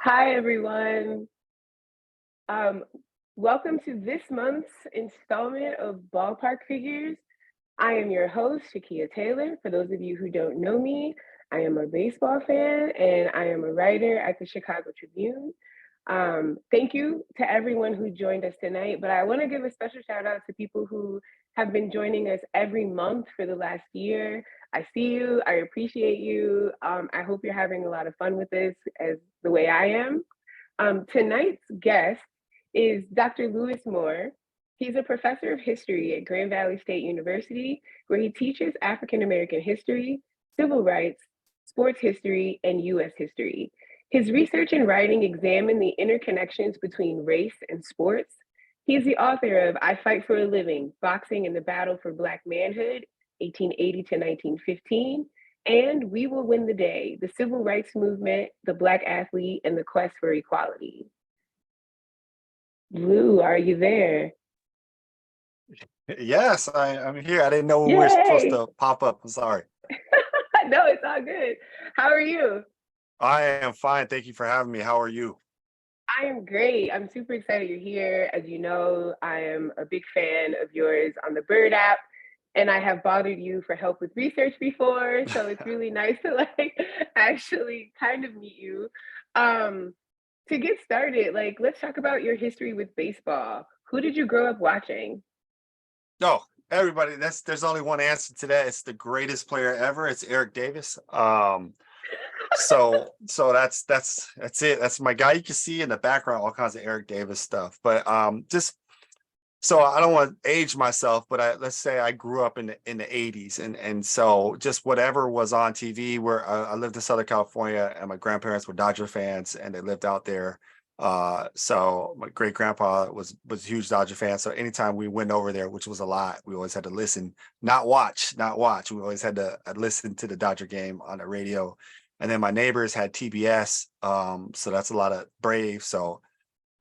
Hi, everyone. Um, Welcome to this month's installment of Ballpark Figures. I am your host, Shakeia Taylor. For those of you who don't know me, I am a baseball fan and I am a writer at the Chicago Tribune. Thank you to everyone who joined us tonight, but I want to give a special shout out to people who have been joining us every month for the last year. I see you, I appreciate you. I hope you're having a lot of fun with this as the way I am. Tonight's guest is Dr. Lewis Moore. He's a professor of history at Grand Valley State University, where he teaches African American history, civil rights, sports history, and US history. His research and writing examine the interconnections between race and sports. He's the author of I Fight for a Living, Boxing and the Battle for Black Manhood, 1880 to 1915, and We Will Win the Day, the Civil Rights Movement, the Black Athlete, and the Quest for Equality. Lou, are you there? Yes, I'm here. I didn't know we were supposed Yay! to pop up. I'm sorry. No, it's all good. How are you? I am fine. Thank you for having me. How are you? I am great. I'm super excited you're here. As you know, I am a big fan of yours on the Bird app, and I have bothered you for help with research before, so it's really nice to actually kind of meet you. Um, to get started, let's talk about your history with baseball. Who did you grow up watching? No, everybody, there's only one answer to that. It's the greatest player ever. It's Eric Davis. So that's it. That's my guy. You can see in the background all kinds of Eric Davis stuff. But just so I don't want to age myself, but let's say I grew up in the 80s, and so just whatever was on TV. Where I lived in Southern California, and my grandparents were Dodger fans, and they lived out there. So my great grandpa was a huge Dodger fan. So anytime we went over there, which was a lot, we always had to listen, not watch. We always had to listen to the Dodger game on the radio. And then my neighbors had TBS, so that's a lot of Braves. So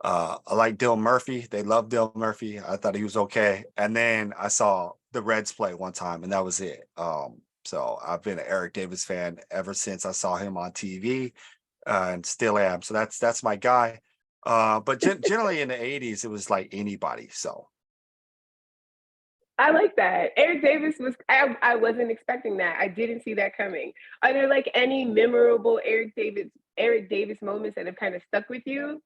I like Dylan Murphy. They love Dylan Murphy. I thought he was okay. And then I saw the Reds play one time, and that was it. So I've been an Eric Davis fan ever since I saw him on TV, and still am. So that's my guy. But generally in the 80s, it was like anybody. So I like that. Eric Davis I wasn't expecting that. I didn't see that coming. Are there any memorable Eric Davis moments that have kind of stuck with you?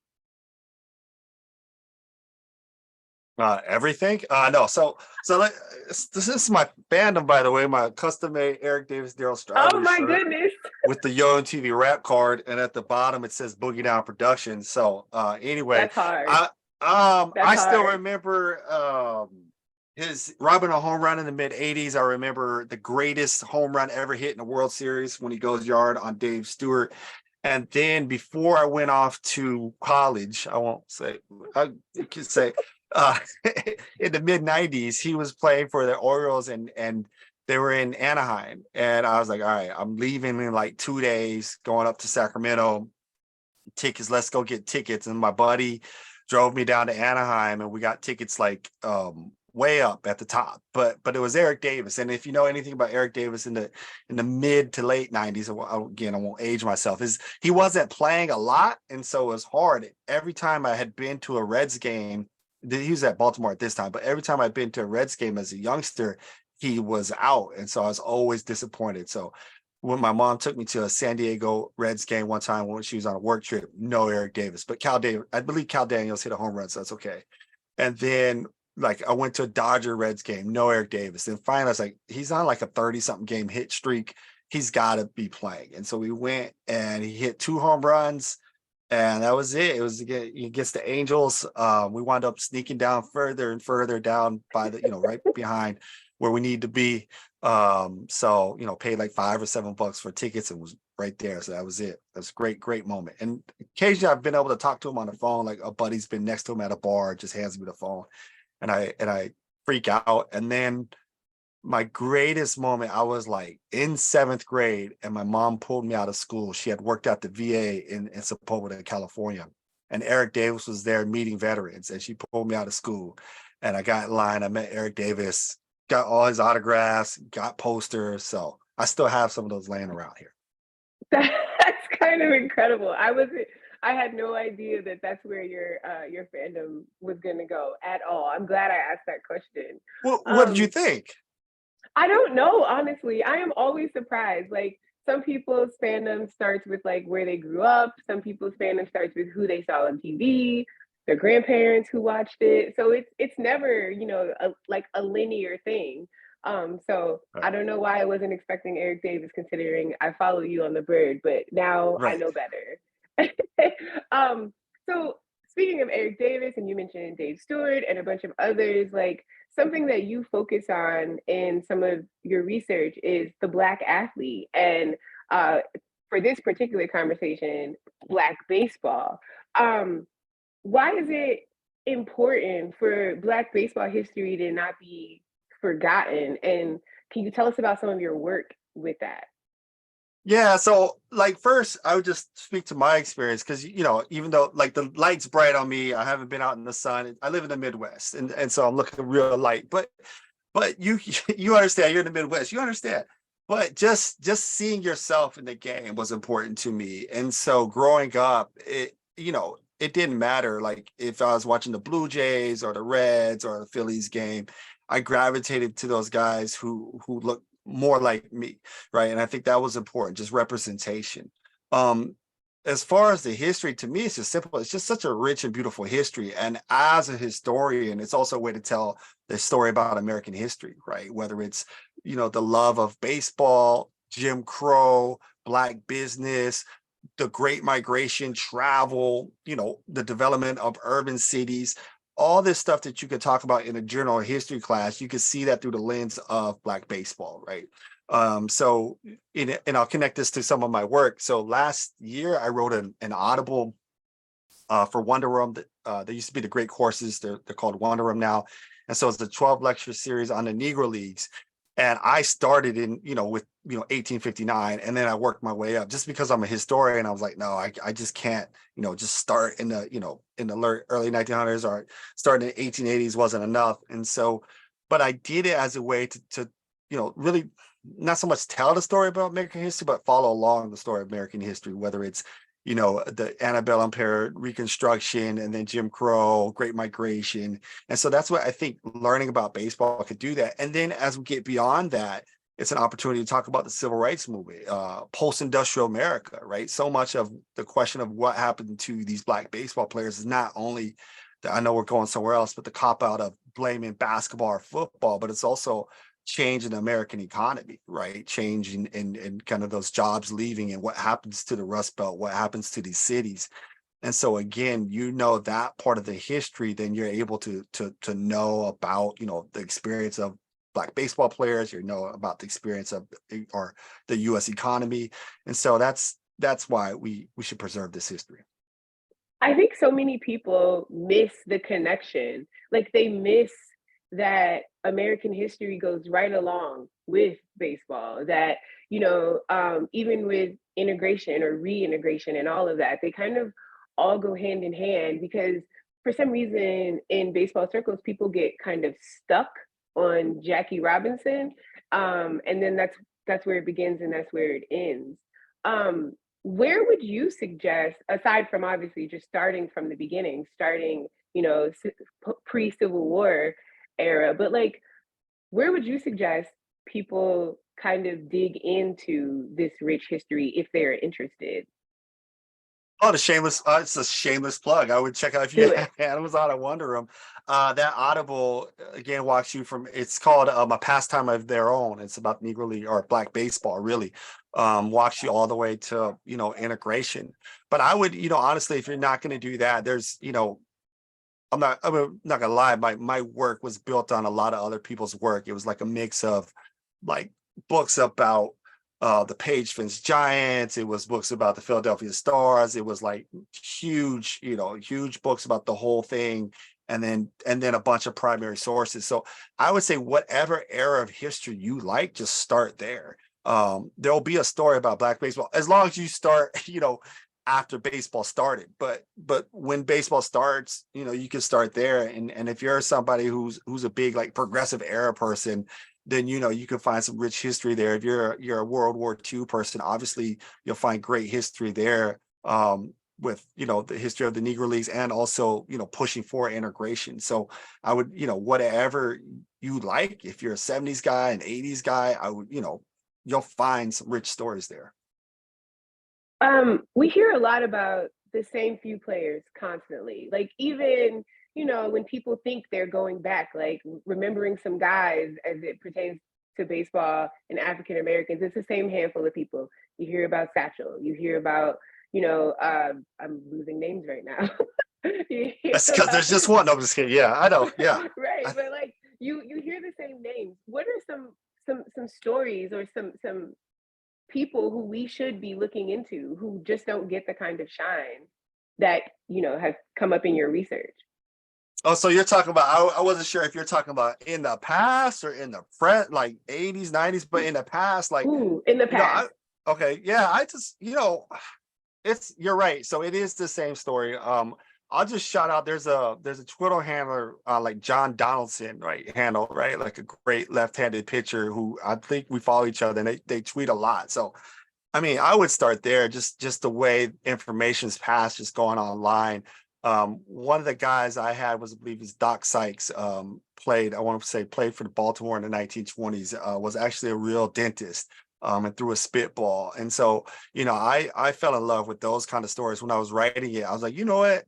everything. No, this is my fandom, by the way, my custom made Eric Davis Daryl Oh Strawberry my shirt goodness. with the Yo TV rap card, and at the bottom it says Boogie Down Productions. So anyway, That's hard. I That's I still hard. remember his robbing a home run in the mid 80s. I remember the greatest home run ever hit in the World Series when he goes yard on Dave Stewart. And then before I went off to college, I won't say, I could say, uh, in the mid 90s, he was playing for the Orioles, and they were in Anaheim. And I was like, all right, I'm leaving in like 2 days, going up to Sacramento. Tickets, let's go get tickets. And my buddy drove me down to Anaheim, and we got tickets like way up at the top. But it was Eric Davis. And if you know anything about Eric Davis in the mid to late 90s, again, I won't age myself, is he wasn't playing a lot, and so it was hard. Every time I had been to a Reds game, he was at Baltimore at this time, but every time I'd been to a Reds game as a youngster, he was out. And so I was always disappointed. So when my mom took me to a San Diego Reds game one time when she was on a work trip, no Eric Davis, but Cal Davis, I believe Cal Daniels hit a home run, so that's okay. And then like I went to a Dodger Reds game, no Eric Davis. And finally I was like, he's on like a 30-something game hit streak. He's got to be playing. And so we went, and he hit 2 home runs, and that was it. It was against the Angels. We wound up sneaking down further and further down by right behind where we need to be. So paid like $5 or $7 for tickets and was right there. So that was it. That's a great moment. And occasionally I've been able to talk to him on the phone. Like a buddy's been next to him at a bar, just hands me the phone, and I freak out. And then my greatest moment, I was like in 7th grade, and my mom pulled me out of school. She had worked at the VA in Sepulveda, California. And Eric Davis was there meeting veterans, and she pulled me out of school. And I got in line. I met Eric Davis, got all his autographs, got posters. So I still have some of those laying around here. That's kind of incredible. I had no idea that that's where your fandom was gonna go at all. I'm glad I asked that question. What did you Um, think? I don't know, honestly. I am always surprised. Like some people's fandom starts with like where they grew up. Some people's fandom starts with who they saw on TV, their grandparents who watched it. So it's never, like a linear thing. So I Right. don't know why I wasn't expecting Eric Davis considering I follow you on the bird, but now I Right. know better. um, so speaking of Eric Davis, and you mentioned Dave Stewart and a bunch of others, like something that you focus on in some of your research is the Black athlete. And uh, for this particular conversation, Black baseball. Um, why is it important for Black baseball history to not be forgotten? And can you tell us about some of your work with that? Yeah, so like first I would just speak to my experience because even though like the light's bright on me, I haven't been out in the sun. I live in the Midwest and so I'm looking real light. But you you understand, you're in the Midwest, you understand. But just seeing yourself in the game was important to me. And so growing up, it didn't matter like if I was watching the Blue Jays or the Reds or the Phillies game. I gravitated to those guys who looked more like me, right? And I think that was important, just representation. Um, as far as the history, to me, it's just simple. It's just such a rich and beautiful history. And as a historian, it's also a way to tell the story about American history, right? Whether it's, the love of baseball, Jim Crow, Black business, the Great Migration, travel, the development of urban cities, all this stuff that you could talk about in a general history class, you could see that through the lens of Black baseball, right? So, and I'll connect this to some of my work. So last year, I wrote an Audible for Wonder Room. They used to be the Great Courses. They're called Wonder Room now. And so it's a 12 lecture series on the Negro Leagues. And I started with 1859, and then I worked my way up just because I'm a historian. I was like, no, I just can't, just start in the early 1900s or starting in the 1880s wasn't enough. And so, but I did it as a way to really not so much tell the story about American history, but follow along the story of American history, whether it's the antebellum period, Reconstruction, and then Jim Crow, Great Migration. And so that's what I think learning about baseball could do that. And then as we get beyond that, it's an opportunity to talk about the civil rights movement, post-industrial America, right? So much of the question of what happened to these Black baseball players is not only I know we're going somewhere else, but the cop out of blaming basketball or football, but it's also change in the American economy, right? Change in kind of those jobs leaving and what happens to the Rust Belt, what happens to these cities. And so again, that part of the history, then you're able to know about, the experience of Black baseball players, about the experience of or the US economy. And so that's why we should preserve this history. I think so many people miss the connection. Like they miss that American history goes right along with baseball. That, even with integration or reintegration and all of that, they kind of all go hand in hand because for some reason in baseball circles, people get kind of stuck on Jackie Robinson. And then that's where it begins and that's where it ends. Um, where would you suggest, aside from obviously just starting from the beginning, starting, pre-Civil War era, but like, where would you suggest people kind of dig into this rich history if they're interested? Oh, it's a shameless plug. I would check out if you Do it. had Amazon or Wonder Room. That Audible again walks you from. It's called A Pastime of Their Own. It's about Negro League or Black baseball, really. Walks you all the way to integration. But I would honestly, if you're not going to do that, there's I'm not gonna lie. My work was built on a lot of other people's work. It was like a mix of like books about the Page Fence Giants. It was books about the Philadelphia Stars. It was like huge books about the whole thing, and then a bunch of primary sources. So I would say whatever era of history you like, just start there. There'll be a story about Black baseball as long as you start, after baseball started. But when baseball starts, you can start there. And if you're somebody who's a big like progressive era person, then you can find some rich history there. If you're a World War II person, obviously you'll find great history there. the history of the Negro Leagues and also, pushing for integration. So I would, whatever you like, if you're a 70s guy, an 80s guy, I would, you'll find some rich stories there. We hear a lot about the same few players constantly. Like even, when people think they're going back, like remembering some guys as it pertains to baseball and African Americans, it's the same handful of people. You hear about Satchel, you hear about, I'm losing names right now. You hear That's because about, there's just one. No, I'm just kidding. Yeah, I know. Yeah. right, but like you hear the same names. What are some stories or some people who we should be looking into who just don't get the kind of shine that have come up in your research? Oh, so you're talking about, I wasn't sure if you're talking about in the past or in the front, like 80s, 90s, but in the past, like, Ooh, in the I, past. okay. Yeah. I just, you're right. So it is the same story. I'll just shout out, there's a Twitter handler, like John Donaldson, right? Handle, right? Like a great left-handed pitcher who I think we follow each other and they tweet a lot. So, I mean, I would start there, just the way information's passed, just going online. One of the guys I had was, I believe, is Doc Sykes. Played for the Baltimore in the 1920s. Was actually a real dentist. And threw a spitball. And so, I fell in love with those kind of stories when I was writing it. I was like, you know what?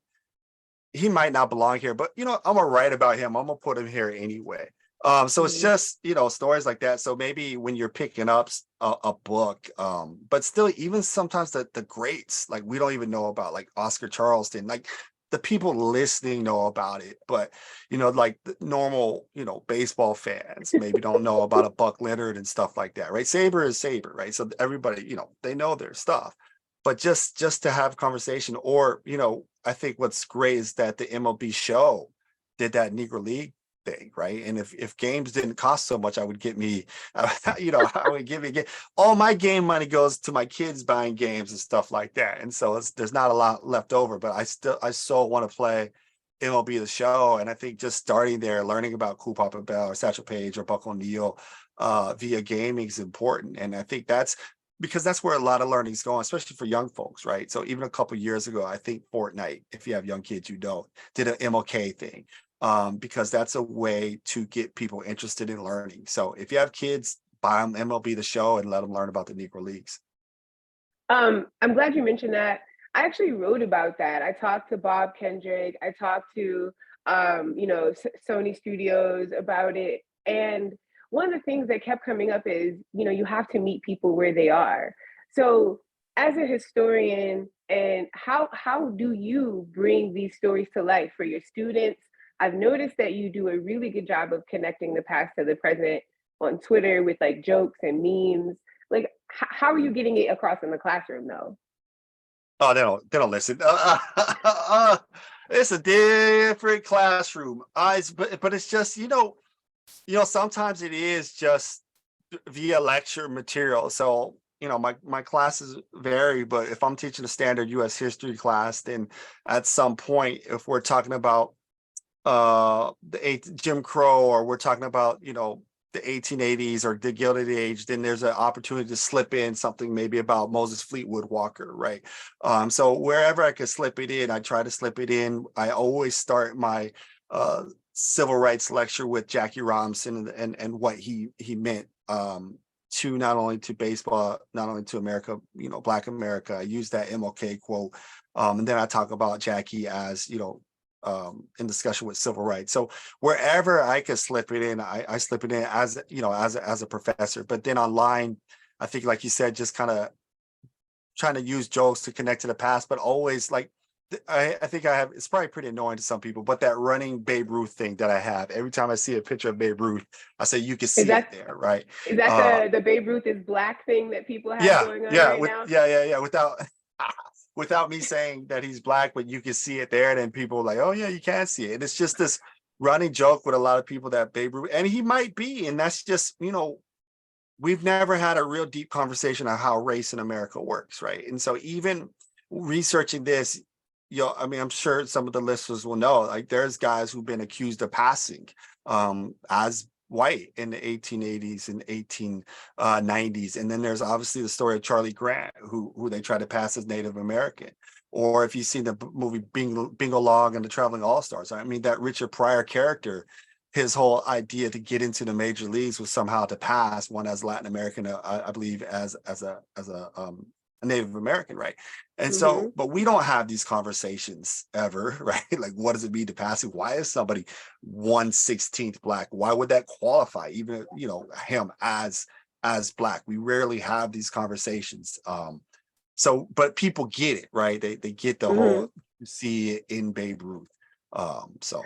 He might not belong here, but I'm gonna write about him. I'm gonna put him here anyway. So it's Mhm. just, stories like that. So maybe when you're picking up a book, but still, even sometimes the greats, like we don't even know about, like Oscar Charleston, like the people listening know about it, but like the normal, baseball fans maybe don't know about a Buck Leonard and stuff like that, right? SABR is SABR, right? So everybody, they know their stuff, but just to have conversation, or I think what's great is that the MLB show did that Negro League thing, right? And if games didn't cost so much, I would get me, I would give me all my game money goes to my kids buying games and stuff like that. And so there's not a lot left over, but I still want to play MLB the show. And I think just starting there, learning about Cool Papa Bell or Satchel Paige or Buck O'Neill via gaming is important. And I think that's because that's where a lot of learning is going, especially for young folks, right? So even a couple of years ago, I think Fortnite, if you have young kids, did an MLK thing, because that's a way to get people interested in learning. So if you have kids, buy them MLB the show and let them learn about the Negro Leagues. I'm glad you mentioned that. I actually wrote about that. I talked to Bob Kendrick. I talked to Sony Studios about it. And one of the things that kept coming up is, you have to meet people where they are. So as a historian, and how do you bring these stories to life for your students? I've noticed that you do a really good job of connecting the past to the present on Twitter with like jokes and memes. Like, how are you getting it across in the classroom though? Oh, they don't listen. It's a different classroom. But it's just, sometimes it is just via lecture material. So, my classes vary, but if I'm teaching a standard US history class, then at some point, if we're talking about Jim Crow, or we're talking about, the 1880s or the Gilded Age, then there's an opportunity to slip in something maybe about Moses Fleetwood Walker, right? So wherever I could slip it in, I try to slip it in. I always start my civil rights lecture with Jackie Robinson and what he meant, to not only to baseball, not only to America, Black America. I use that MLK quote, and then I talk about Jackie as, in discussion with civil rights. So wherever I could slip it in, I slip it in as, as a professor. But then online, I think, like you said, just kind of trying to use jokes to connect to the past, but always like, I think I have, it's probably pretty annoying to some people, but that running Babe Ruth thing that I have, every time I see a picture of Babe Ruth, I say, you can Is see it that there, right? is that Uh, the Babe Ruth is black thing that people have yeah, going on yeah, right now? without without me saying that he's black, but you can see it there. And then people are like, oh yeah, you can see it. And it's just this running joke with a lot of people that Babe Ruth, and he might be, and that's just, we've never had a real deep conversation on how race in America works, right? And so even researching this, I mean, I'm sure some of the listeners will know, like there's guys who've been accused of passing as white in the 1880s and 1890s. And then there's obviously the story of Charlie Grant, who they try to pass as Native American. Or if you've seen the movie Bingo Log and the Traveling All-Stars, I mean, that Richard Pryor character, his whole idea to get into the major leagues was somehow to pass one as Latin American, I believe, a Native American, right? And Mm-hmm. so, but we don't have these conversations ever, right? Like, what does it mean to pass it? Why is somebody 1/16 Black? Why would that qualify even, him as Black? We rarely have these conversations. So, but people get it, right? They get the Mm-hmm. whole, you see it in Babe Ruth. So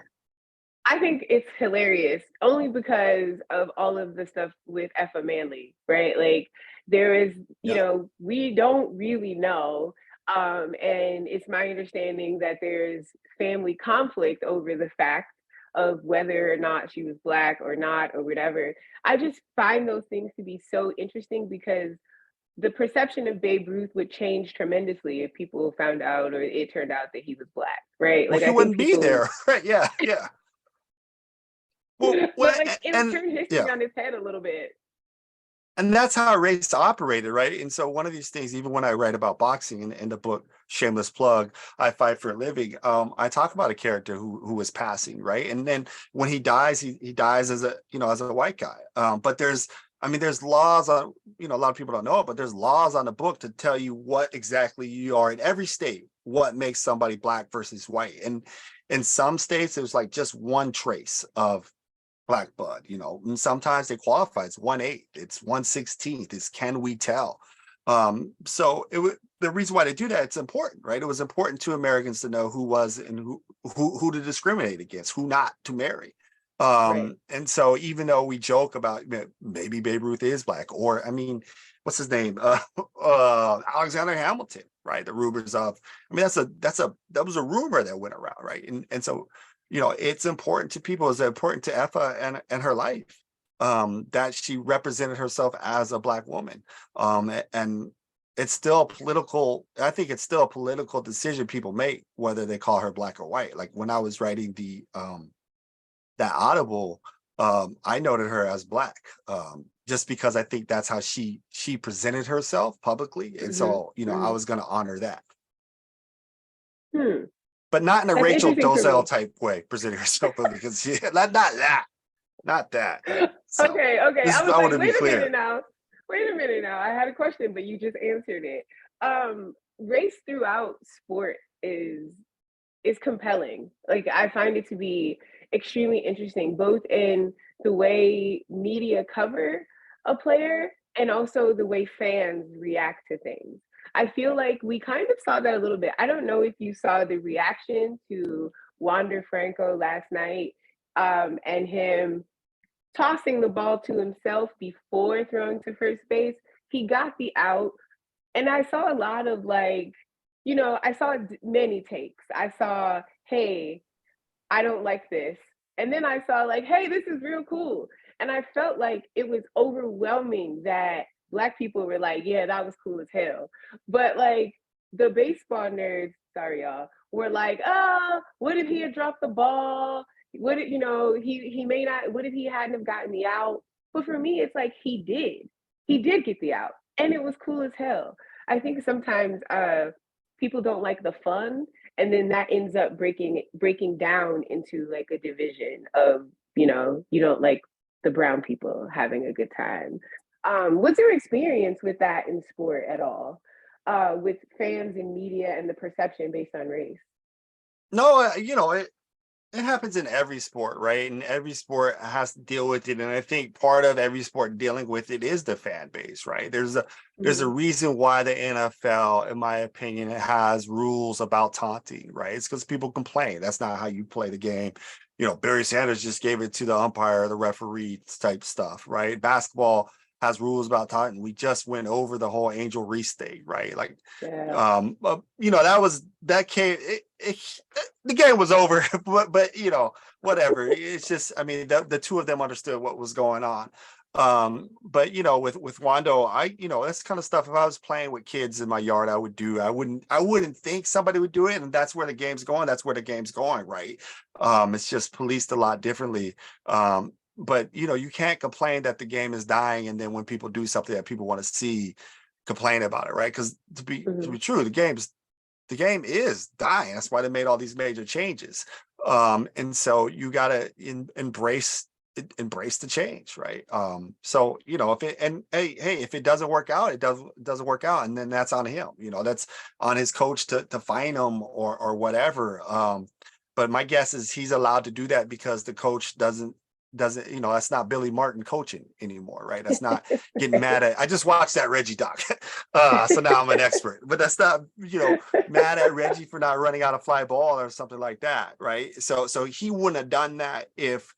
I think it's hilarious only because of all of the stuff with Effa Manley, right? Like there is, yeah. we don't really know. And it's my understanding that there's family conflict over the fact of whether or not she was Black or not or whatever. I just find those things to be so interesting because the perception of Babe Ruth would change tremendously if people found out or it turned out that he was Black, right? Well, Like he I think wouldn't be people there, right? Yeah, yeah. Well, but like it would and turn history yeah, on its head a little bit. and that's how race operated, right? And so one of these things, even when I write about boxing in the book, shameless plug, I Fight for a Living, I talk about a character who was passing, right? And then when he dies, he dies as a white guy. But there's laws on, a lot of people don't know it, but there's laws on the book to tell you what exactly you are in every state, what makes somebody Black versus white. And in some states, there's like just one trace of Black blood, and sometimes they qualify. It's 1/8, it's 1/16, it's can we tell? So the reason why they do that, it's important, right? It was important to Americans to know who was and who to discriminate against, who not to marry. Right. And so even though we joke about maybe Babe Ruth is Black, or I mean, what's his name? Alexander Hamilton, right? The rumors of, I mean, that was a rumor that went around, right? And so it's important to people, it's important to Effa and her life, that she represented herself as a Black woman. And it's still I think it's still a political decision people make, whether they call her Black or white. Like when I was writing that Audible, I noted her as Black, just because I think that's how she presented herself publicly. And Hmm. so, I Hmm. was going to honor that. Hmm. But not in a That's Rachel interesting for Dolezal me. type way, presenting herself because not that. So Okay, okay. I was I want like, to be wait a minute clear. now. Wait a minute now. I had a question, but you just answered it. Race throughout sport is compelling. Like I find it to be extremely interesting, both in the way media cover a player and also the way fans react to things. I feel like we kind of saw that a little bit. I don't know if you saw the reaction to Wander Franco last night, and him tossing the ball to himself before throwing to first base. He got the out, and I saw a lot of like, I saw many takes. I saw, hey, I don't like this. And then I saw like, hey, this is real cool. And I felt like it was overwhelming that Black people were like, yeah, that was cool as hell. But like the baseball nerds, sorry y'all, were like, oh, what if he had dropped the ball? What if, he may not, what if he hadn't have gotten the out? But for me, it's like he did. He did get the out. And it was cool as hell. I think sometimes people don't like the fun, and then that ends up breaking down into like a division of, you don't like the brown people having a good time. What's your experience with that in sport at all, with fans and media and the perception based on race? No, it happens in every sport, right? And every sport has to deal with it. And I think part of every sport dealing with it is the fan base, right? There's a Mm-hmm. reason why the NFL, in my opinion, has rules about taunting, right? It's because people complain. That's not how you play the game. Barry Sanders just gave it to the umpire, the referee type stuff, right? Basketball has rules about taunting. We just went over the whole Angel Reese thing, right? Like, Yeah. that came. The game was over, but whatever. It's just, I mean, the two of them understood what was going on. But with Wando, that's kind of stuff. If I was playing with kids in my yard, I would do. I wouldn't think somebody would do it, and that's where the game's going. That's where the game's going, right? It's just policed a lot differently. but you can't complain that the game is dying, and then when people do something that people want to see, complain about it, right? Because to be true, the game is dying. That's why they made all these major changes. And so you gotta embrace the change, right? So if it and hey, if it doesn't work out, it doesn't work out, and then that's on him. That's on his coach to fine him or whatever. But my guess is he's allowed to do that because the coach doesn't that's not Billy Martin coaching anymore, right? That's not getting mad at. I just watched that Reggie doc, so now I'm an expert. But that's not mad at Reggie for not running out a fly ball or something like that, right? So he wouldn't have done that if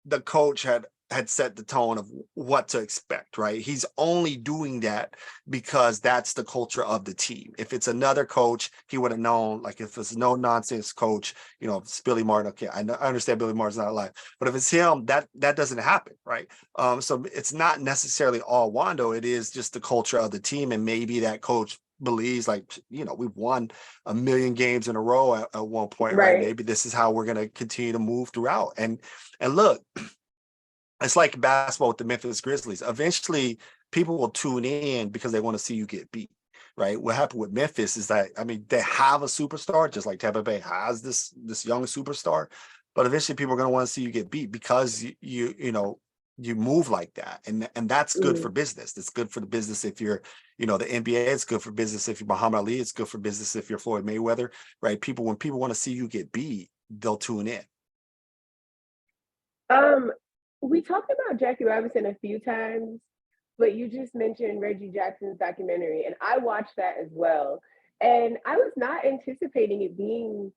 the coach had set the tone of what to expect, right? He's only doing that because that's the culture of the team. If it's another coach, he would have known, like if it's no nonsense coach, if it's Billy Martin, okay, I understand Billy Martin's not alive, but if it's him, that doesn't happen, right? So it's not necessarily all Wando, it is just the culture of the team, and maybe that coach believes like, we've won a million games in a row at one point, right? Maybe this is how we're going to continue to move throughout. And look, it's like basketball with the Memphis Grizzlies. Eventually, people will tune in because they want to see you get beat, right? What happened with Memphis is that, they have a superstar, just like Tampa Bay has this young superstar, but eventually people are going to want to see you get beat because you move like that, and that's good for business. It's good for the business if you're, the NBA. It's good for business if you're Muhammad Ali. It's good for business if you're Floyd Mayweather, right? When people want to see you get beat, they'll tune in. We talked about Jackie Robinson a few times, but you just mentioned Reggie Jackson's documentary, and I watched that as well. And I was not anticipating it being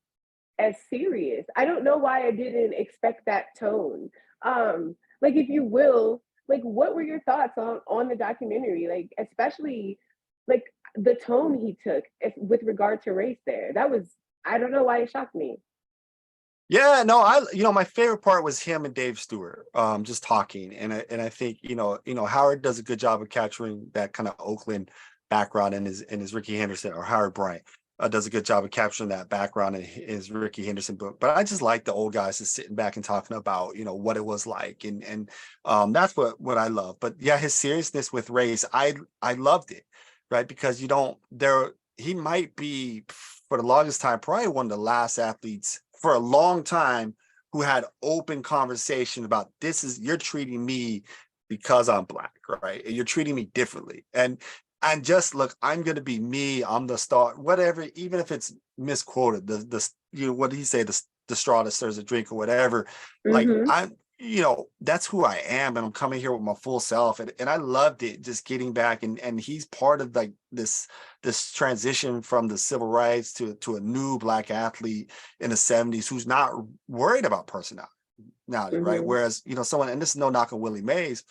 as serious. I don't know why I didn't expect that tone. Like, if you will, like, what were your thoughts on the documentary? Like, especially like the tone he took with regard to race there. That was, I don't know why it shocked me. Yeah, no, my favorite part was him and Dave Stewart, just talking, and I think Howard does a good job of capturing that kind of Oakland background in his Ricky Henderson, or Howard Bryant does a good job of capturing that background in his Ricky Henderson book. But I just like the old guys just sitting back and talking about what it was like, and that's what I love. But yeah, his seriousness with race, I loved it, right? Because he might be, for the longest time, probably one of the last athletes for a long time who had open conversation about you're treating me because I'm black, right? And you're treating me differently. And just look, I'm gonna be me, I'm the star, whatever, even if it's misquoted, what did he say, the straw that stirs the drink or whatever. Like that's who I am, and I'm coming here with my full self. And I loved it, just getting back, and he's part of like this transition from the civil rights to a new black athlete in the 70s who's not worried about personality, right? Whereas, someone, and this is no knock on Willie Mays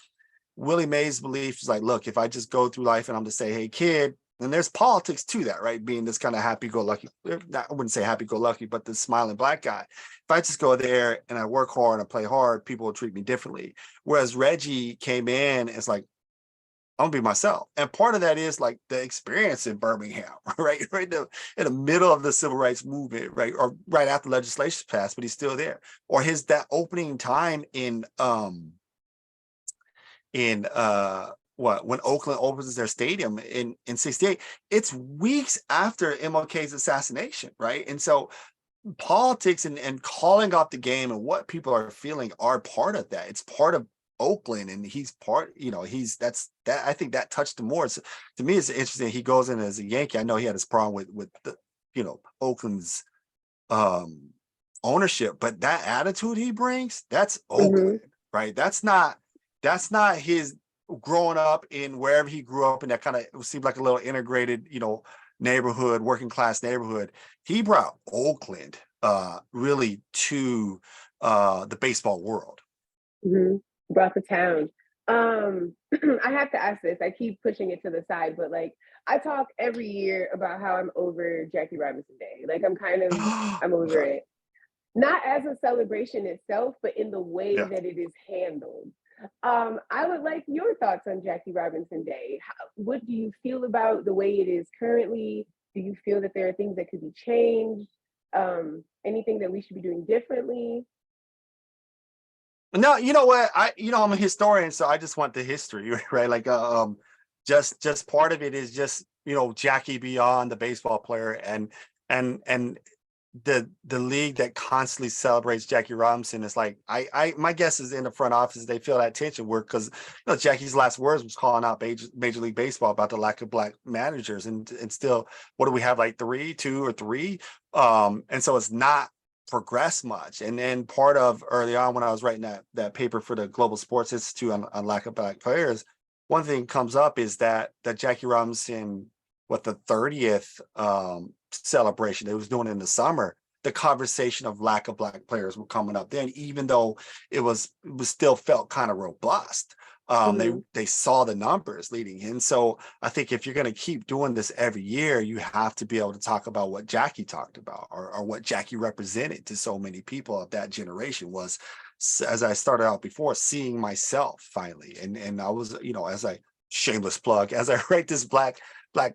belief is like, look, if I just go through life and I'm just say, hey kid, and there's politics to that, right? Being this kind of happy-go-lucky, I wouldn't say happy-go-lucky, but the smiling black guy. If I just go there and I work hard and I play hard, people will treat me differently. Whereas Reggie came in, it's like, I'm gonna be myself. And part of that is like the experience in Birmingham, right? Right in the middle of the civil rights movement, right? Or right after legislation passed, but he's still there. Or that opening time in when Oakland opens their stadium in 68, it's weeks after MLK's assassination, right? And so politics and calling off the game and what people are feeling are part of that. It's part of Oakland, and he's part, I think that touched him more. So to me, it's interesting. He goes in as a Yankee. I know he had his problem with the, Oakland's ownership, but that attitude he brings, that's Oakland, right? That's not his growing up in wherever he grew up in, that kind of seemed like a little integrated, neighborhood, working class neighborhood. He brought Oakland really to the baseball world. Brought the town. I have to ask this. I keep pushing it to the side, but like, I talk every year about how I'm over Jackie Robinson Day. Like, I'm over it. Not as a celebration itself, but in the way that it is handled. I would like your thoughts on Jackie Robinson Day. What do you feel about the way it is currently? Do you feel that there are things that could be changed? Anything that we should be doing differently? No, you know what? I'm a historian, so I just want the history, right? Like, just part of it is just, Jackie beyond the baseball player, and the league that constantly celebrates Jackie Robinson is like, my guess is in the front office they feel that tension work because Jackie's last words was calling out Major League Baseball about the lack of black managers, and still, what do we have, like two or three? And so it's not progress much. And then part of early on when I was writing that paper for the Global Sports Institute on lack of black players, one thing comes up is that Jackie Robinson, what, the 30th celebration they was doing in the summer, the conversation of lack of black players were coming up then, even though it was still felt kind of robust. Mhm. They saw the numbers leading in. So I think if you're going to keep doing this every year, you have to be able to talk about what Jackie talked about, or what Jackie represented to so many people of that generation was, as I started out before, seeing myself finally. And I was, as I shameless plug, as I write this black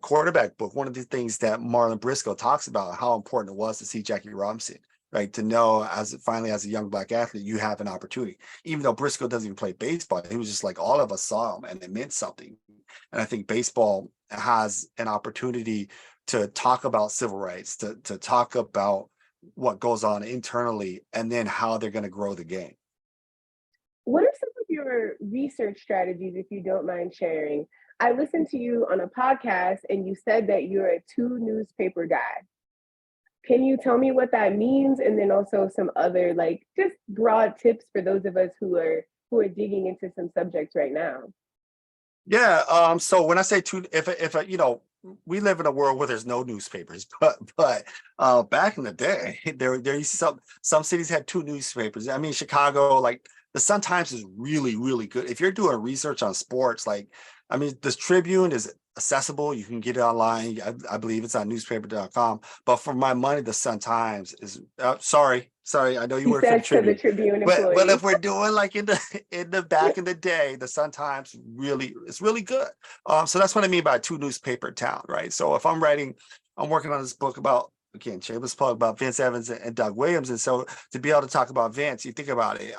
quarterback book, one of the things that Marlon Briscoe talks about how important it was to see Jackie Robinson, right? To know as a young black athlete, you have an opportunity. Even though Briscoe doesn't even play baseball, he was just like, all of us saw him and it meant something. And I think baseball has an opportunity to talk about civil rights, to talk about what goes on internally, and then how they're going to grow the game. What are some of your research strategies, if you don't mind sharing? I listened to you on a podcast and you said that you're a two newspaper guy. Can you tell me what that means? And then also some other like just broad tips for those of us who are digging into some subjects right now. Yeah. So when I say two, if we live in a world where there's no newspapers, but back in the day, there used to some cities had two newspapers. I mean, Chicago, like the Sun Times is really, really good. If you're doing research on sports, like, I mean, this Tribune is accessible. You can get it online. I believe it's on newspaper.com. But for my money, the Sun Times is sorry. I know you He work for the says to the Tribune. Tribune But if employee. we're doing like in the back in the day, the Sun Times it's really good. So that's what I mean by two newspaper town, right? So if I'm working on this book about, again, shameless plug, about Vince Evans and Doug Williams, and so to be able to talk about Vince, you think about it.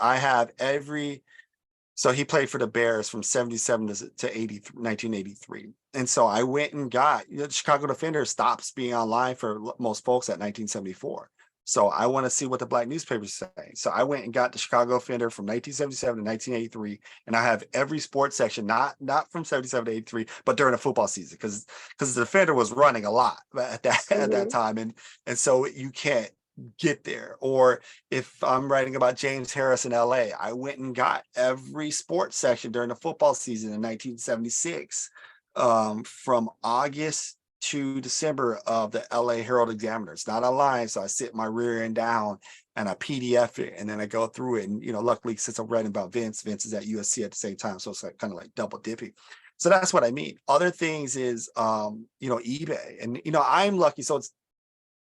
So he played for the Bears from 77 to 1983. And so I went and got, the Chicago Defender stops being online for most folks at 1974. So I want to see what the black newspapers say. So I went and got the Chicago Defender from 1977 to 1983, and I have every sports section, not from 77 to 83, but during the football season, because the Defender was running a lot at that Mhm. time, and so you can't get there. Or if I'm writing about James Harris in LA, I went and got every sports section during the football season in 1976, from August to December of the LA Herald Examiner. It's not online, so I sit my rear end down and I PDF it, and then I go through it. And luckily, since I'm writing about Vince is at USC at the same time, so it's like kind of like double dipping. So that's what I mean. Other things is eBay, and I'm lucky. So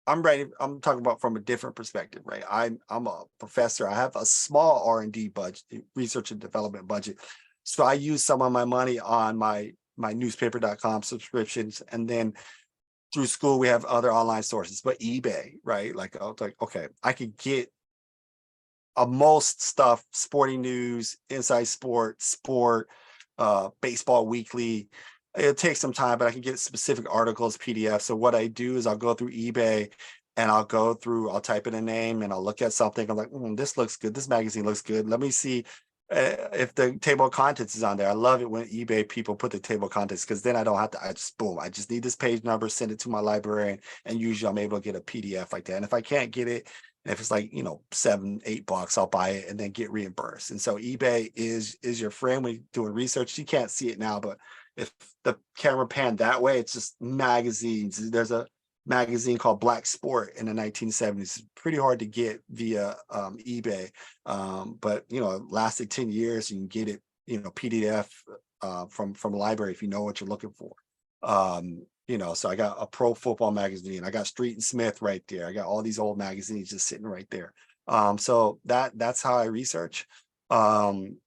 I'm talking about from a different perspective, right? I'm a professor. I have a small R&D budget, research and development budget. So I use some of my money on my newspaper.com subscriptions, and then through school we have other online sources. But eBay, right? Like I was like, okay, I could get most stuff, sporting news, inside sport, baseball weekly. It'll take some time, but I can get specific articles, PDF. So what I do is I'll go through eBay and I'll type in a name and I'll look at something. I'm like, this looks good. This magazine looks good. Let me see if the table of contents is on there. I love it when eBay people put the table of contents, because then I don't have to, I just need this page number, send it to my librarian, and usually I'm able to get a PDF like that. And if I can't get it, if it's like, $7-8, I'll buy it and then get reimbursed. And so eBay is your friend when you're doing research. You can't see it now, but if the camera panned that way, it's just magazines. There's a magazine called Black Sport in the 1970s. Pretty hard to get via eBay, but it lasted 10 years. You can get it, PDF from a library if you know what you're looking for. So I got a pro football magazine. I got Street and Smith right there. I got all these old magazines just sitting right there. So that's how I research. Um,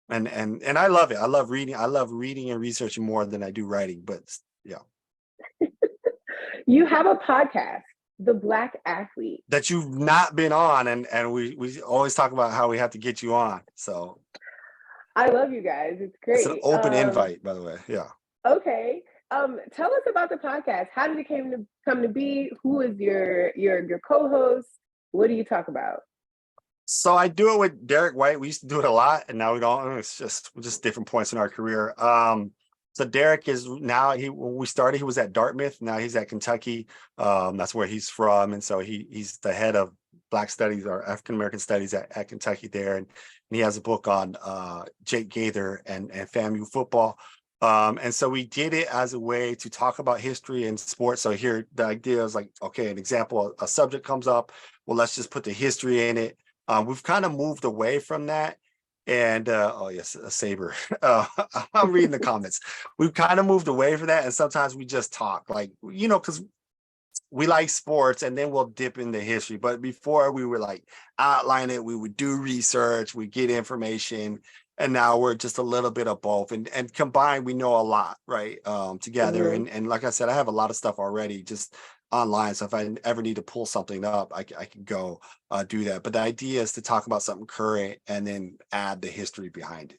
and I love it. I love reading. I love reading and researching more than I do writing. But yeah. You have a podcast. the Black athlete. that you've not been on, and we always talk about how we have to get you on. So I love you guys. It's it's an great. open invite, by the way. Yeah. Okay. Tell us about the podcast. How did it come to be? Who is your co-host? What do you talk about? So I do it with Derek White. We used to do it a lot, and now we don't. It's just different points in our career. So Derek is now, when we started, he was at Dartmouth. Now he's at Kentucky. That's where he's from, and so he's the head of Black Studies or African American Studies at Kentucky there, and he has a book on Jake Gaither and FAMU football. And so we did it as a way to talk about history and sports. So here the idea is like, okay, an example, a subject comes up. Well, let's just put the history in it. We've kind of moved away from that. And oh yes, a SABR. I'm reading the comments. We've kind of moved away from that. And sometimes we just talk, like, because we like sports and then we'll dip into history. But before we were like outline it, we would do research, we get information. And now we're just a little bit of both. And combined, we know a lot, right? Together. Mhm. And like I said, I have a lot of stuff already just online. So if I ever need to pull something up, I can go do that. But the idea is to talk about something current and then add the history behind it.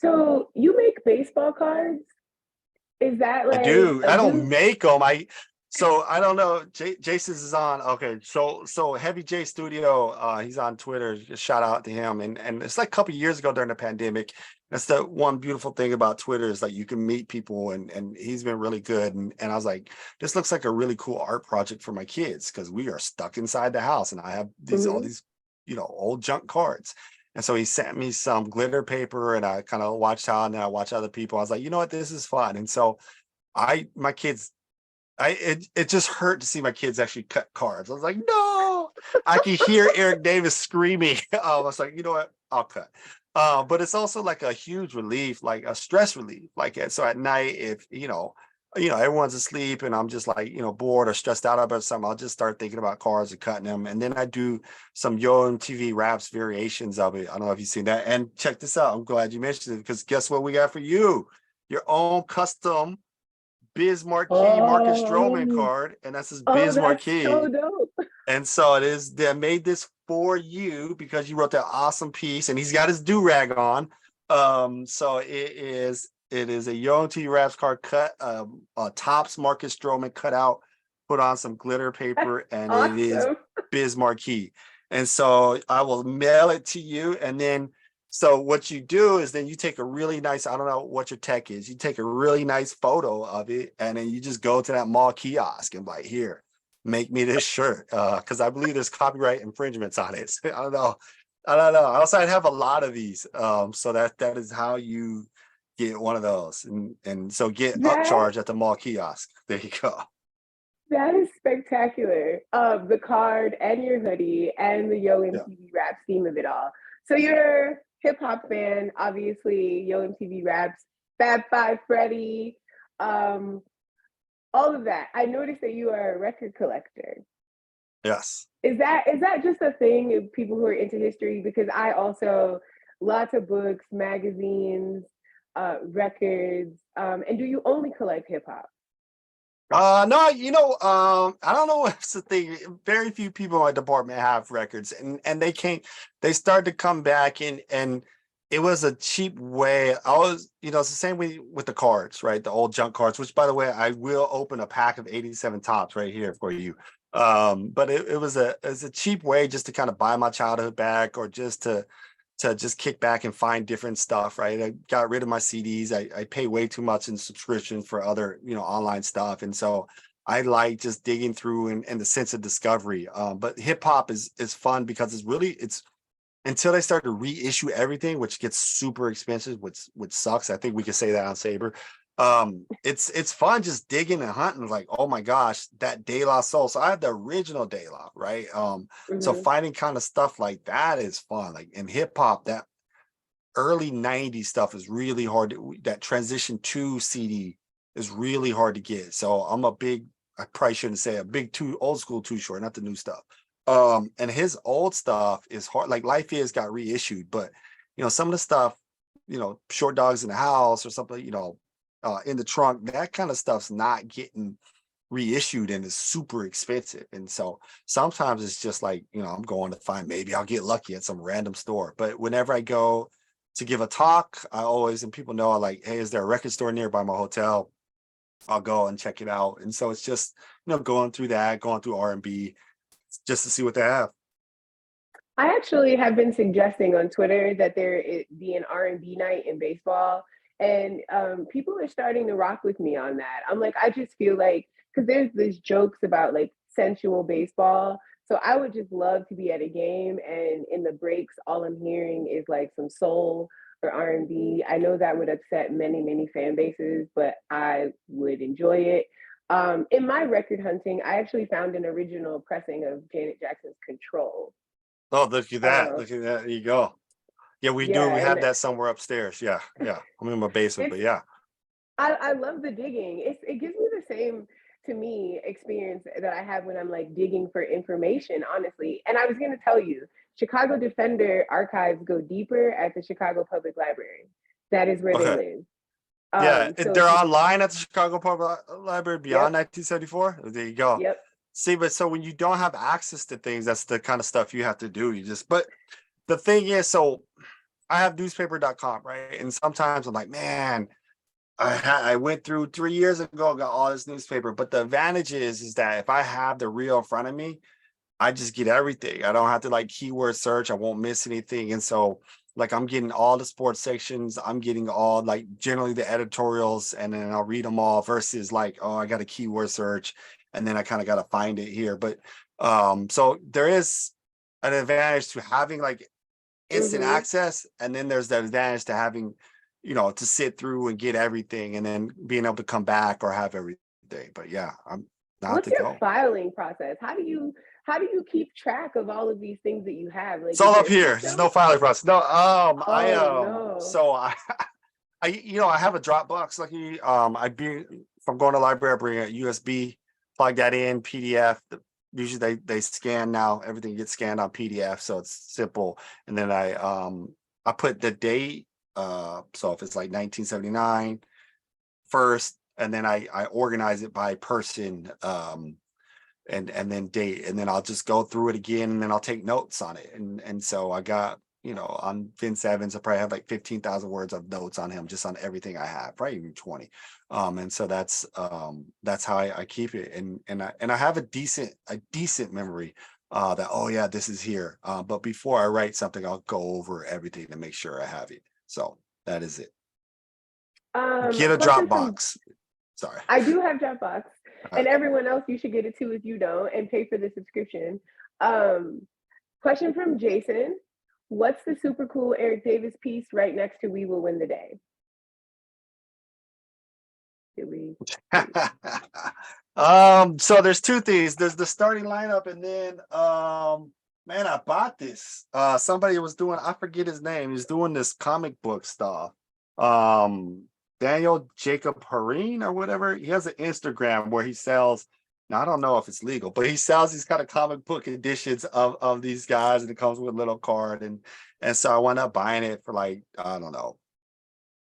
So you make baseball cards? Is that I like do. a I don't new? make them. So I don't know. Jason's is on. Okay, so Heavy J Studio. He's on Twitter. Just shout out to him. And it's like a couple of years ago during the pandemic. That's the one beautiful thing about Twitter is like you can meet people, and he's been really good. And I was like, this looks like a really cool art project for my kids because we are stuck inside the house, and I have all Mhm. these old junk cards. And so he sent me some glitter paper, and I kind of watched how, and then I watched other people. I was like, you know what, this is fun. And so my kids, it just hurt to see my kids actually cut cards. I was like, no, I can hear Eric Davis screaming. I was like, you know what, I'll cut. But it's also like a huge relief, like a stress relief. Like so at night, if everyone's asleep and I'm just like bored or stressed out about something, I'll just start thinking about cards and cutting them. And then I do some Yo MTV Raps variations of it. I don't know if you've seen that. And check this out. I'm glad you mentioned it because guess what we got for you? Your own custom Biz Marquee Marcus Stroman Oh, card, and that's his oh, Biz that's so Marquee. dope. And so it is. They made this for you because you wrote that awesome piece, and he's got his do rag on. So it is a Yo T Raps card cut, a Topps Marcus Stroman cut out, put on some glitter That's paper, and it is awesome. Biz Marquee. And so I will mail it to you, and then. So what you do is then you take a really nice, I don't know what your tech is, you take a really nice photo of it, and then you just go to that mall kiosk and like, here, make me this shirt. Because I believe there's copyright infringements on it. So I don't know. I also have a lot of these. So that is how you get one of those. And so get That upcharge at the mall kiosk. There you go. that is spectacular. The card and your hoodie and the Yo Yeah. MTV Raps theme of it all. So you're a hip hop fan, obviously. Yo MTV Raps, Fab Five Freddy, um, all of that. I noticed that you are a record collector. Yes. Is that just a thing of people who are into history? Because I also lots of books, magazines, records. And do you only collect hip hop? No, I don't know what's the thing. Very few people in my department have records, and they started to come back and it was a cheap way. I was, it's the same way with the cards, right? The old junk cards, which by the way, I will open a pack of 87 tops right here for you. But it was a cheap way just to kind of buy my childhood back or just to just kick back and find different stuff, right? I got rid of my CDs. I pay way too much in subscription for other, online stuff. And so I like just digging through and the sense of discovery. But hip hop is fun because it's until they start to reissue everything, which gets super expensive, which sucks. I think we could say that on Saber. It's fun just digging and hunting, like, oh my gosh, that De La Soul. So I have the original De La, right? So Mhm. finding kind of stuff like that is fun. Like in hip hop, that early 90s stuff is really hard that transition to CD is really hard to get. So I probably shouldn't say a big too old school too short, not the new stuff. And his old stuff is hard, like Life Is got reissued, but some of the stuff, Short Dogs in the House or something, in the trunk, that kind of stuff's not getting reissued and is super expensive. And so sometimes it's just like, I'm going to find, maybe I'll get lucky at some random store. But whenever I go to give a talk, I always, and people know, like, hey, is there a record store nearby my hotel? I'll go and check it out. And so it's just, going through that, going through R&B just to see what they have. I actually have been suggesting on Twitter that be an R&B night in baseball, and people are starting to rock with me on that. I'm like, I just feel like, because there's these jokes about like sensual baseball, so I would just love to be at a game, and in the breaks, all I'm hearing is like some soul or R&B. I know that would upset many fan bases, but I would enjoy it. In my record hunting, I actually found an original pressing of Janet Jackson's Control. Oh, look at that. Uh, Look at that. There you go. Yeah, we do. yeah, We and have that somewhere upstairs. Yeah. Yeah. I'm in my basement, it's but yeah. I love the digging. It gives me the same, to me, experience that I have when I'm like digging for information, honestly. And I was gonna tell you, Chicago Defender archives go deeper at the Chicago Public Library. That is where they Okay. live. Yeah. So They're if you, online at the Chicago Public Library beyond yep, 1974. There you go. yep. See, but so when you don't have access to things, that's the kind of stuff you have to do. But the thing is, so I have newspaper.com, right? And sometimes I'm like, man, I went through 3 years ago, got all this newspaper. But the advantage is that if I have the reel in front of me, I just get everything. I don't have to like keyword search. I won't miss anything. And so like I'm getting all the sports sections. I'm getting all like generally the editorials, and then I'll read them all versus like, oh, I got a keyword search and then I kind of got to find it here. But so there is an advantage to having like instant Mm-hmm. access, and then there's the advantage to having, to sit through and get everything and then being able to come back or have everything. But yeah, I'm not What's to your go. filing process? How do you keep track of all of these things that you have? Like, It's is all there up a here. There's system? no filing process. No, I Oh no. so I have a Dropbox. Lucky, if I'm going to the library, I bring a USB, plug that in, PDF. Usually they scan now. Everything gets scanned on PDF, so it's simple. And then I put the date. So if it's like 1979 first, and then I organize it by person. And then date, and then I'll just go through it again, and then I'll take notes on it. And so I got, on Vince Evans, I probably have like 15,000 words of notes on him, just on everything I have, probably even 20. And so that's how I keep it. And I have a decent memory, that, oh yeah, this is here. But before I write something, I'll go over everything to make sure I have it. So that is it. Get a Question from Dropbox. Sorry. I do have Dropbox, All and right. everyone else, you should get it too if you don't, and pay for the subscription. Um, Question from Jason: what's the super cool Eric Davis piece right next to "We Will Win the Day"? Did we? So there's two things. There's the starting lineup, and then man, I bought this. Somebody was doing, I forget his name, he's doing this comic book stuff. Um Daniel Jacob Hareen or whatever. He has an Instagram where he sells, now I don't know if it's legal, but he sells these kind of comic book editions of these guys, and it comes with a little card. And so I wound up buying it for like, I don't know,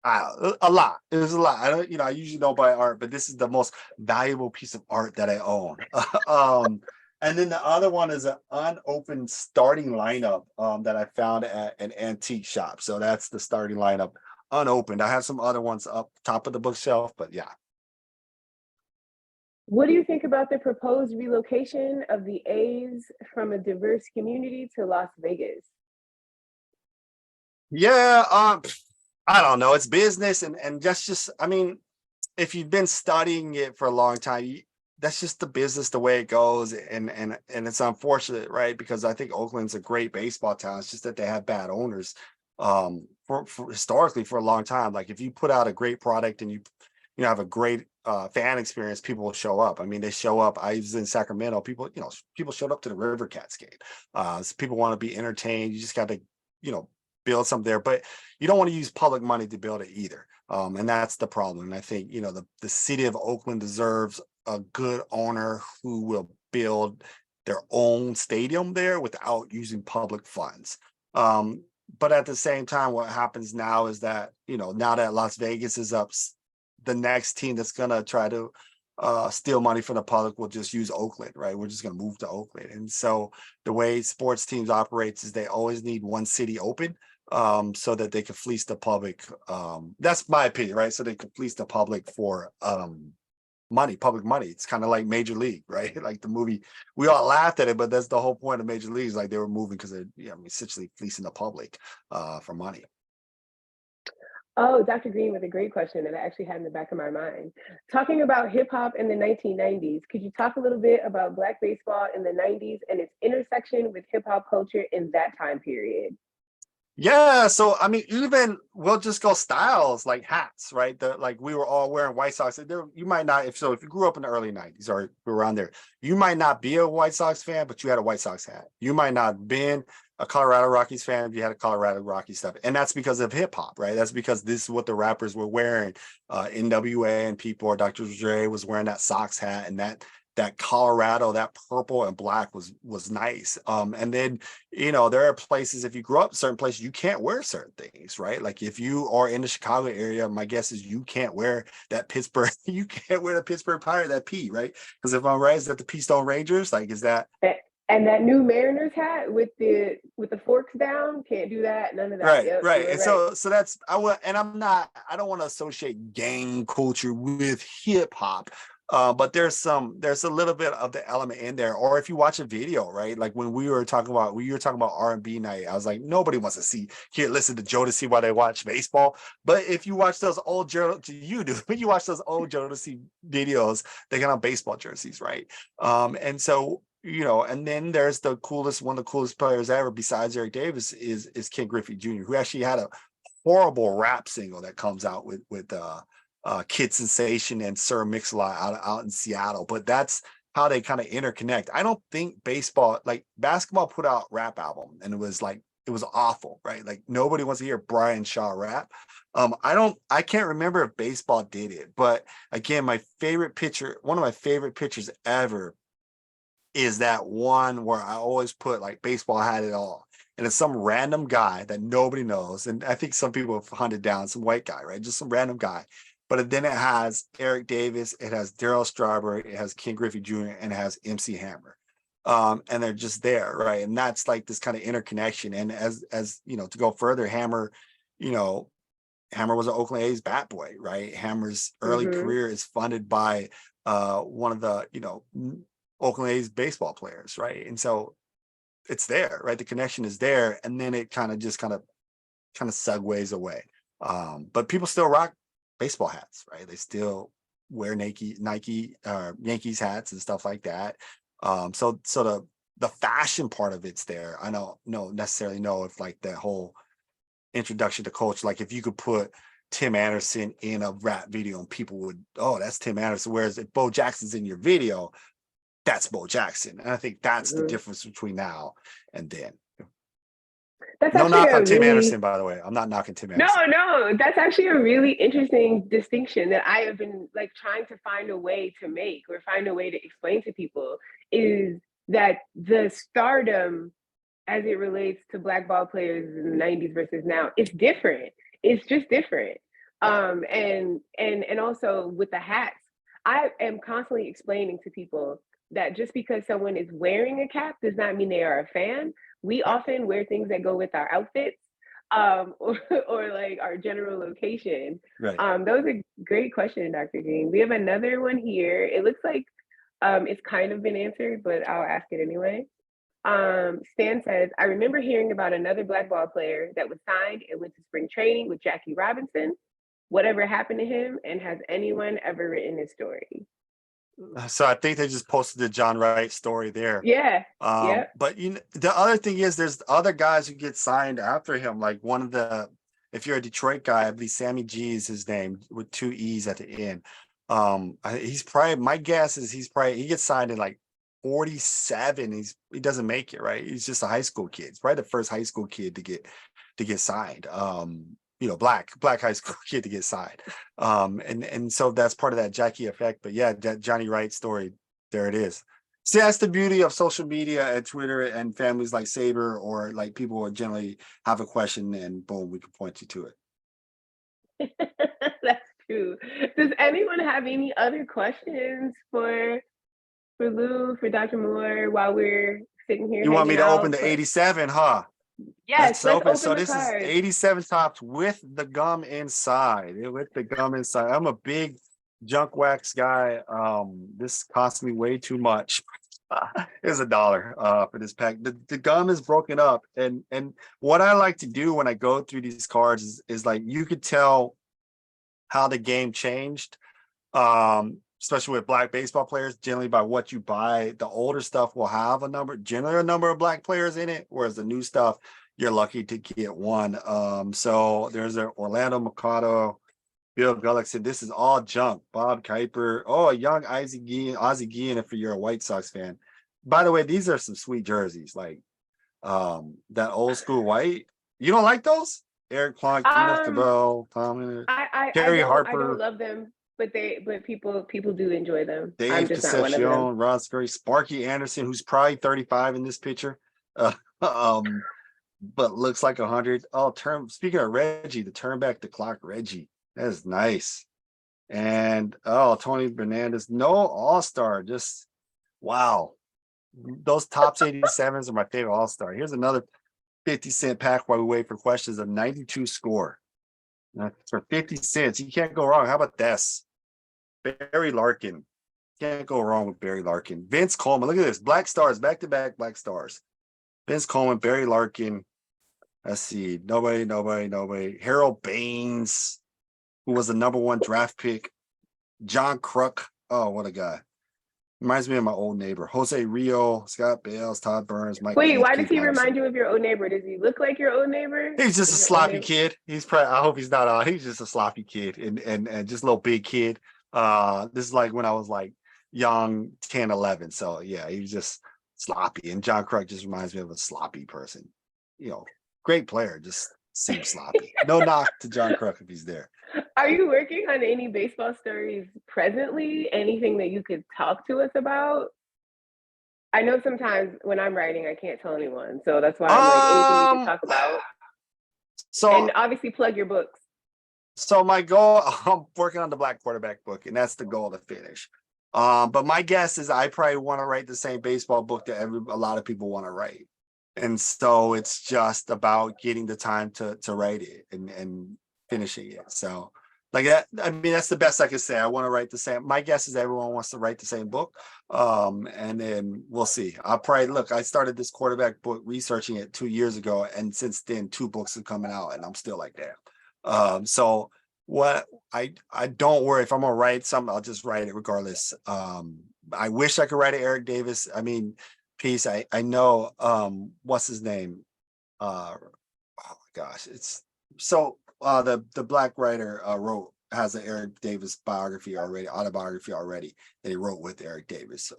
a lot. It was a lot. I don't, I usually don't buy art, but this is the most valuable piece of art that I own. And then the other one is an unopened starting lineup that I found at an antique shop. So that's the starting lineup, unopened. I have some other ones up top of the bookshelf, but yeah. What do you think about the proposed relocation of the A's from a diverse community to Las Vegas? Yeah, I don't know. It's business, and that's just, I mean, if you've been studying it for a long time, that's just the business, the way it goes. And it's unfortunate, right? Because I think Oakland's a great baseball town. It's just that they have bad owners. For historically for a long time. Like if you put out a great product and you have a great fan experience, people will show up. I mean, they show up. I was in Sacramento. People showed up to the River Cats game. So people want to be entertained. You just got to, you know, build something there, but you don't want to use public money to build it either. And that's the problem. And I think, the city of Oakland deserves a good owner who will build their own stadium there without using public funds. But at the same time, what happens now is that, now that Las Vegas is up, the next team that's going to try to steal money from the public, we'll just use Oakland, right? We're just going to move to Oakland. And so the way sports teams operates is they always need one city open, so that they can fleece the public. That's my opinion, right? So they can fleece the public for money, public money. It's kind of like Major League, right? Like the movie, we all laughed at it, but that's the whole point of Major League, is like they were moving because they're, essentially fleecing the public for money. Oh, Dr. Green with a great question that I actually had in the back of my mind. Talking about hip hop in the 1990s, could you talk a little bit about Black baseball in the 90s and its intersection with hip hop culture in that time period? Yeah, so I mean, even we'll just go styles like hats, right? Like we were all wearing White Sox. There, you might not, if you grew up in the early 90s or around there, you might not be a White Sox fan, but you had a White Sox hat. You might not have been a Colorado Rockies fan, you had a Colorado Rockies stuff. And that's because of hip hop, right? That's because this is what the rappers were wearing. NWA and people, or Dr. Dre was wearing that Sox hat, and that Colorado, that purple and black was nice. And then, there are places, if you grow up certain places, you can't wear certain things, right? Like if you are in the Chicago area, my guess is you can't wear that Pittsburgh, you can't wear the Pittsburgh Pirate, that P, right? Because if I'm right, is that the P Stone Rangers? Like, is that? And that new Mariners hat with the forks down, can't do that. None of that. Right, Yep, right. you're And right. so that's, I don't want to associate gang culture with hip hop. But there's a little bit of the element in there. Or if you watch a video, right? Like when we were talking about R&B night, I was like, nobody wants to listen to Jodeci while they watch baseball. But if you watch those old when you watch those old Jodeci videos, they got on baseball jerseys, right? And so, and then there's one of the coolest players ever besides Eric Davis is Ken Griffey Jr., who actually had a horrible rap single that comes out with Kid Sensation and Sir Mix-a-Lot out in Seattle. But that's how they kind of interconnect. I don't think basketball put out rap album, and it was awful, right? Like nobody wants to hear Brian Shaw rap. I can't remember if baseball did it, but again, one of my favorite pictures ever is that one where I always put like baseball had it all. And it's some random guy that nobody knows. And I think some people have hunted down some white guy, right? Just some random guy. But then it has Eric Davis, it has Darryl Strawberry, it has Ken Griffey Jr., and it has MC Hammer. And they're just there, right? And that's like this kind of interconnection. And as to go further, Hammer was an Oakland A's bat boy, right? Hammer's early career is funded by one of the, Oakland A's baseball players, right? And so it's there, right? The connection is there, and then it kind of segues away. But people still rock baseball hats, right? They still wear Nike Yankees hats and stuff like that. So the fashion part of it's there. I don't necessarily know if like that whole introduction to culture, like if you could put Tim Anderson in a rap video and people would, oh, that's Tim Anderson. Whereas if Bo Jackson's in your video, that's Bo Jackson. And I think that's the difference between now and then. That's no actually knock on Tim Anderson, by the way. I'm not knocking Tim Anderson. No, that's actually a really interesting distinction that I have been like trying to find a way to make or find a way to explain to people, is that the stardom as it relates to Black ball players in the 90s versus now, it's different. It's just different. And also with the hats, I am constantly explaining to people that just because someone is wearing a cap does not mean they are a fan. We often wear things that go with our outfits, or like our general location. Right. That was a great question, Dr. Green. We have another one here. It looks like it's kind of been answered, but I'll ask it anyway. Stan says, I remember hearing about another Black ball player that was signed and went to spring training with Jackie Robinson. Whatever happened to him, and has anyone ever written his story? So I think they just posted the John Wright story there. Yeah. But the other thing is there's other guys who get signed after him. Like if you're a Detroit guy, I believe Sammy G is his name with 2 E's at the end. He's probably, my guess is he gets signed in like 47. He doesn't make it, right? He's just a high school kid. He's probably the first high school kid to get signed. Black high school kid to get signed. And so that's part of that Jackie effect. But yeah, that Johnny Wright story, there it is. See, that's the beauty of social media and Twitter and families like SABR, or like people who generally have a question and boom, we can point you to it. That's too. Does anyone have any other questions for Lou, for Dr. Moore, while we're sitting here You want me hanging to open out? the 87, huh? Yes, Let's let's open. open So the this is cards. 87 tops with the gum inside. With the gum inside. I'm a big junk wax guy. This cost me way too much. It's $1 for this pack. The gum is broken up, and what I like to do when I go through these cards is like you could tell how the game changed. Especially with black baseball players, generally by what you buy. The older stuff will have generally a number of black players in it, whereas the new stuff, you're lucky to get one. So there's an Orlando Mercado, Bill Gullickson. This is all junk. Bob Kuiper. Oh, a young Ozzie Guillen, if you're a White Sox fan. By the way, these are some sweet jerseys, like that old school white. You don't like those? Eric Plunk, Enoch Um, DeBell, Tom, I Terry don't Harper, love them, but people do enjoy them. I'm Dave just not one of them. Concepcion, Rod Scurry, Sparky Anderson, who's probably 35 in this picture. Um, but looks like 100. Oh, speaking of Reggie, the turn back the clock, Reggie. That is nice. And Tony Fernandez, no all-star, just wow. Those tops 87s are my favorite all-star. Here's another 50-cent pack while we wait for questions, a 92 score. That's for 50 cents. You can't go wrong. How about this? Barry Larkin. Can't go wrong with Barry Larkin. Vince Coleman. Look at this. Black Stars, back-to-back Black Stars. Vince Coleman, Barry Larkin. Let's see. Nobody. Harold Baines, who was the #1 draft pick. John Kruk. Oh, what a guy. Reminds me of my old neighbor. Jose Rio, Scott Bales, Todd Burns, Mike Wait, why Yankee does he Patterson. remind you of your old neighbor? Does he look like your old neighbor? He's just a Is your old sloppy neighbor? kid. He's probably, I hope he's not he's just a sloppy kid and just a little big kid. This is like when I was like young, 10, 11. So yeah, he was just sloppy. And John Kruk just reminds me of a sloppy person. Great player, just seems sloppy. No knock to John Kruk if he's there. Are you working on any baseball stories presently? Anything that you could talk to us about? I know sometimes when I'm writing, I can't tell anyone. So that's why I'm like, anything you can talk about. And So obviously plug your books. So my goal, I'm working on the Black Quarterback book, and that's the goal to finish. But my guess is I probably want to write the same baseball book that a lot of people want to write. And so it's just about getting the time to write it and finishing it. So like that, I mean, that's the best I can say. I want to write the same. My guess is everyone wants to write the same book. And then we'll see. I'll probably look, I started this quarterback book researching it 2 years ago. And since then, 2 books have coming out and I'm still like that. So what I don't worry if I'm gonna write something, I'll just write it regardless. I wish I could write an Eric Davis. I mean, piece. I know what's his name? Oh my gosh, it's so the black writer has an Eric Davis autobiography already that he wrote with Eric Davis.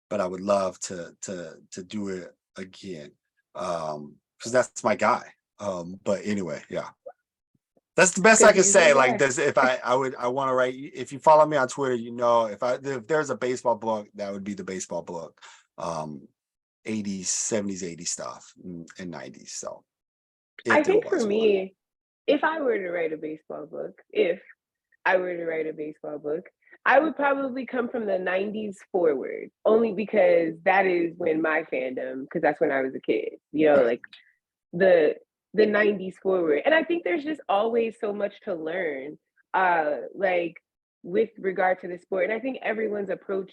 But I would love to do it again. Because that's my guy. But anyway, yeah. That's the best I can say. Like this, if I want to write. If you follow me on Twitter, if there's a baseball book, that would be the baseball book. 80s, 70s, 80s stuff and 90s. So I think for me, if I were to write a baseball book, I would probably come from the 90s forward, only because that is when my fandom, because that's when I was a kid, Right. like the 90s forward. And I think there's just always so much to learn, like with regard to the sport. And I think everyone's approach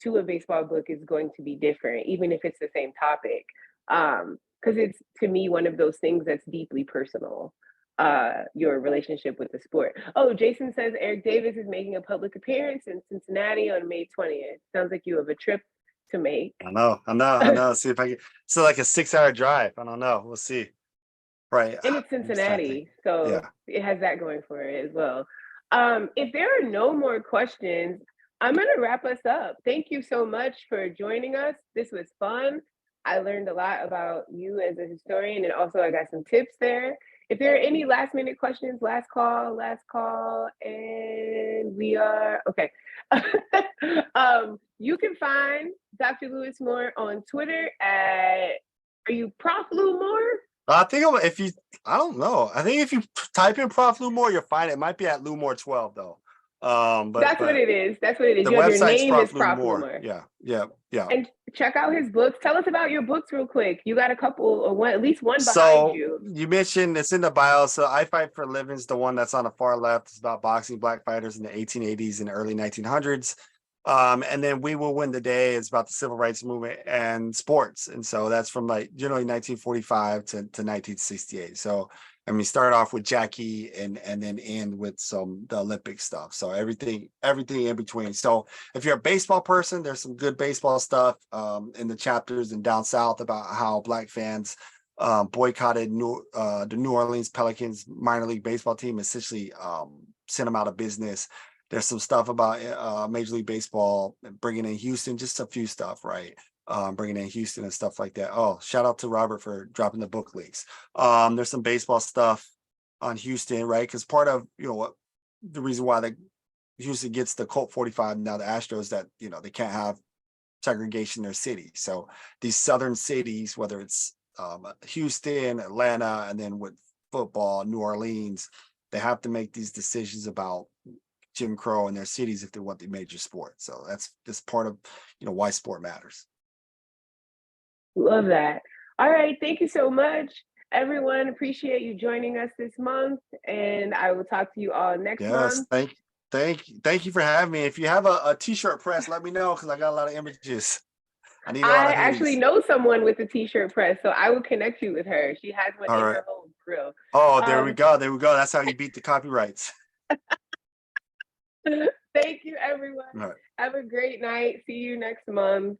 to a baseball book is going to be different, even if it's the same topic. Because it's, to me, one of those things that's deeply personal, your relationship with the sport. Oh, Jason says Eric Davis is making a public appearance in Cincinnati on May 20th. Sounds like you have a trip to make. I know. See if I can. So like a 6-hour drive. I don't know. We'll see. Right. And it's Cincinnati, so it has that going for it as well. If there are no more questions, I'm going to wrap us up. Thank you so much for joining us. This was fun. I learned a lot about you as a historian, and also I got some tips there. If there are any last minute questions, last call, and we are okay. You can find Dr. Lewis Moore on Twitter at, are you Prof. Lou Moore? I think if you, I don't know. I think if you type in Prof. Lumore, you'll find it. It might be at Lumore 12 though. That's what But it is. That's what it is. the You have your website's name is Prof. Prof. Lumore. Lamar. Yeah, yeah, yeah. And check out his books. Tell us about your books real quick. You got a couple or one, at least one behind So you. you mentioned it's in the bio. So I Fight for a Living is the one that's on the far left. It's about boxing black fighters in the 1880s and early 1900s. And then We Will Win the Day is about the civil rights movement and sports. And so that's from like generally 1945 to 1968. So I mean, start off with Jackie and then end with the Olympic stuff. So everything in between. So if you're a baseball person, there's some good baseball stuff in the chapters and down south about how black fans boycotted the New Orleans Pelicans minor league baseball team, essentially sent them out of business. There's some stuff about Major League Baseball bringing in Houston, just a few stuff, right? Bringing in Houston and stuff like that. Oh, shout out to Robert for dropping the book links. There's some baseball stuff on Houston, right? Because part of what the reason why Houston gets the Colt 45 now, the Astros, that they can't have segregation in their city. So these southern cities, whether it's Houston, Atlanta, and then with football, New Orleans, they have to make these decisions about Jim Crow in their cities if they want the major sport. So that's part of why sport matters. Love that. All right. Thank you so much, everyone. Appreciate you joining us this month. And I will talk to you all next Yes, month. thank you for having me. If you have a t-shirt press, let me know because I got a lot of images. I need a lot I of actually hoodies. know someone with a t-shirt press, so I will connect you with her. She has one All in right. her home, for real. Oh, there we go. There we go. That's how you beat the copyrights. Thank you, everyone. All right. Have a great night. See you next month.